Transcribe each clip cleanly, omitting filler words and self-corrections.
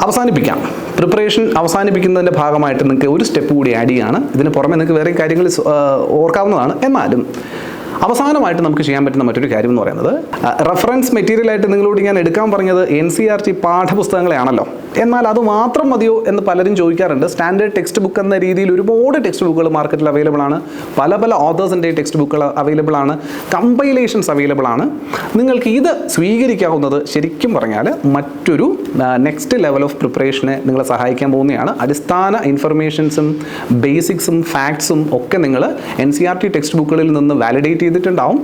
അവസാനിപ്പിക്കാം. പ്രിപ്പറേഷൻ അവസാനിപ്പിക്കുന്നതിൻ്റെ ഭാഗമായിട്ട് നിങ്ങൾക്ക് ഒരു സ്റ്റെപ്പ് കൂടി ആഡ് ചെയ്യുകയാണ്. ഇതിന് പുറമെ നിങ്ങൾക്ക് വേറെ കാര്യങ്ങൾ ഓർക്കാവുന്നതാണ്. എന്നാലും അവസാനമായിട്ട് നമുക്ക് ചെയ്യാൻ പറ്റുന്ന മറ്റൊരു കാര്യം എന്ന് പറയുന്നത്, റെഫറൻസ് മെറ്റീരിയലായിട്ട് നിങ്ങളോട് ഞാൻ എടുക്കാൻ പറഞ്ഞത് NCERT പാഠപുസ്തകങ്ങളെയാണല്ലോ. എന്നാൽ അത് മാത്രം മതിയോ എന്ന് പലരും ചോദിക്കാറുണ്ട്. സ്റ്റാൻഡേർഡ് ടെക്സ്റ്റ് ബുക്ക് എന്ന രീതിയിൽ ഒരുപാട് ടെക്സ്റ്റ് ബുക്കുകൾ മാർക്കറ്റിൽ അവൈലബിൾ ആണ്. പല ഓതേഴ്സിൻ്റെ ടെക്സ്റ്റ് ബുക്കുകൾ അവൈലബിൾ ആണ്. കമ്പൈലേഷൻസ് അവൈലബിൾ ആണ്. നിങ്ങൾക്ക് ഇത് സ്വീകരിക്കാവുന്നത് ശരിക്കും പറഞ്ഞാൽ മറ്റൊരു നെക്സ്റ്റ് ലെവൽ ഓഫ് പ്രിപ്പറേഷനെ നിങ്ങളെ സഹായിക്കാൻ പോകുന്നതാണ്. അടിസ്ഥാന ഇൻഫർമേഷൻസും ബേസിക്സും ഫാക്ട്സും ഒക്കെ നിങ്ങൾ NCERT ടെക്സ്റ്റ് ബുക്കുകളിൽ നിന്ന് വാലിഡേറ്റ് ചെയ്തിട്ടുണ്ടാവും,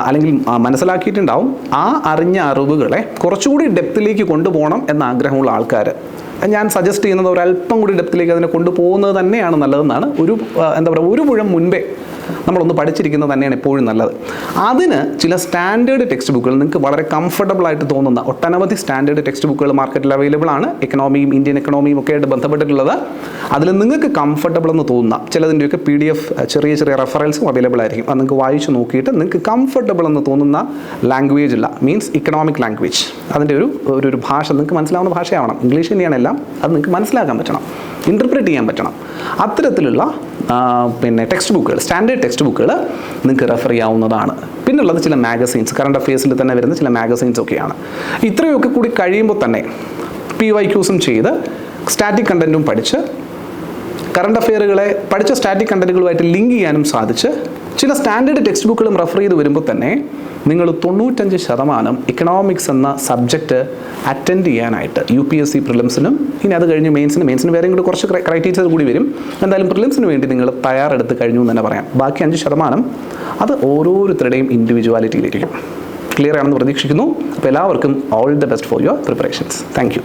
അല്ലെങ്കിൽ മനസ്സിലാക്കിയിട്ടുണ്ടാവും. ആ അറിഞ്ഞ അറിവുകളെ കുറച്ചുകൂടി ഡെപ്തിലേക്ക് കൊണ്ടുപോകണം എന്ന ആഗ്രഹമുള്ള ആൾക്കാർ, ഞാൻ സജസ്റ്റ് ചെയ്യുന്നത് ഒരല്പം കൂടി ഡെപ്തിലേക്ക് അതിനെ കൊണ്ടുപോകുന്നത് തന്നെയാണ് നല്ലതെന്നാണ്. ഒരു മുഴം മുൻപേ നമ്മളൊന്ന് പഠിച്ചിരിക്കുന്നത് തന്നെയാണ് എപ്പോഴും നല്ലത്. അതിന് ചില സ്റ്റാൻഡേർഡ് ടെക്സ്റ്റ് ബുക്കുകൾ, നിങ്ങൾക്ക് വളരെ കംഫർട്ടബിൾ ആയിട്ട് തോന്നുന്ന ഒട്ടനവധി സ്റ്റാൻഡേർഡ് ടെക്സ്റ്റ് ബുക്കുകൾ മാർക്കറ്റിൽ അവൈലബിൾ ആണ്. എക്കണോമിയും ഇന്ത്യൻ എക്കണോമിയും ഒക്കെ ആയിട്ട് ബന്ധപ്പെട്ടിട്ടുള്ളത്. അതിൽ നിങ്ങൾക്ക് കംഫർട്ടബിൾ എന്ന് തോന്നുന്ന ചിലതിൻ്റെയൊക്കെ PDF ചെറിയ റെഫറൻസും അവൈലബിൾ ആയിരിക്കും. അത് നിങ്ങൾക്ക് വായിച്ച് നോക്കിയിട്ട് നിങ്ങൾക്ക് കംഫർട്ടബിൾ എന്ന് തോന്നുന്ന ലാംഗ്വേജ് ഉള്ള, മീൻസ് ഇക്കണോമിക് ലാംഗ്വേജ്, അതിൻ്റെ ഒരു ഭാഷ നിങ്ങൾക്ക് മനസ്സിലാവുന്ന ഭാഷയാവണം. ഇംഗ്ലീഷ് തന്നെയാണ് എല്ലാം. അത് നിങ്ങൾക്ക് മനസ്സിലാക്കാൻ പറ്റണം, ഇൻ്റർപ്രറ്റ് ചെയ്യാൻ പറ്റണം. അത്തരത്തിലുള്ള ടെക്സ്റ്റ് ബുക്കുകൾ, സ്റ്റാൻഡേർഡ് ടെക്സ്റ്റ് ബുക്കുകൾ നിങ്ങൾക്ക് റെഫർ ചെയ്യാവുന്നതാണ്. പിന്നുള്ളത് ചില മാഗസീൻസ്, കറണ്ട് അഫെയർസിൽ തന്നെ വരുന്ന ചില മാഗസീൻസ് ഒക്കെയാണ്. ഇത്രയൊക്കെ കൂടി കഴിയുമ്പോൾ തന്നെ PYQസും ചെയ്ത് സ്റ്റാറ്റിക് കണ്ടൻറ്റും പഠിച്ച് കറണ്ട് അഫെയറുകളെ പഠിച്ച സ്റ്റാറ്റിക് കണ്ടൻറ്റുകളുമായിട്ട് ലിങ്ക് ചെയ്യാനും സാധിച്ച് ചില സ്റ്റാൻഡേർഡ് ടെക്സ്റ്റ് ബുക്കുകളും റെഫർ ചെയ്ത് വരുമ്പോൾ തന്നെ നിങ്ങൾ 95% ഇക്കണോമിക്സ് എന്ന സബ്ജക്റ്റ് അറ്റൻഡ് ചെയ്യാനായിട്ട് UPSC പ്രിലിംസിനും, ഇനി അത് കഴിഞ്ഞ് മെയിൻസിന് വേറെയും കൂടി കുറച്ച് ക്രൈറ്റീരിയസ് കൂടി വരും. എന്തായാലും പ്രിലിംസിന് വേണ്ടി നിങ്ങൾ തയ്യാറെടുത്ത് കഴിഞ്ഞു എന്ന് തന്നെ പറയാം. ബാക്കി 5% അത് ഓരോരുത്തരുടെയും ഇൻഡിവിജ്വാലിറ്റിയിലിരിക്കും. ക്ലിയർ ആണെന്ന് പ്രതീക്ഷിക്കുന്നു. അപ്പോൾ എല്ലാവർക്കും all the best for your preparations. Thank you.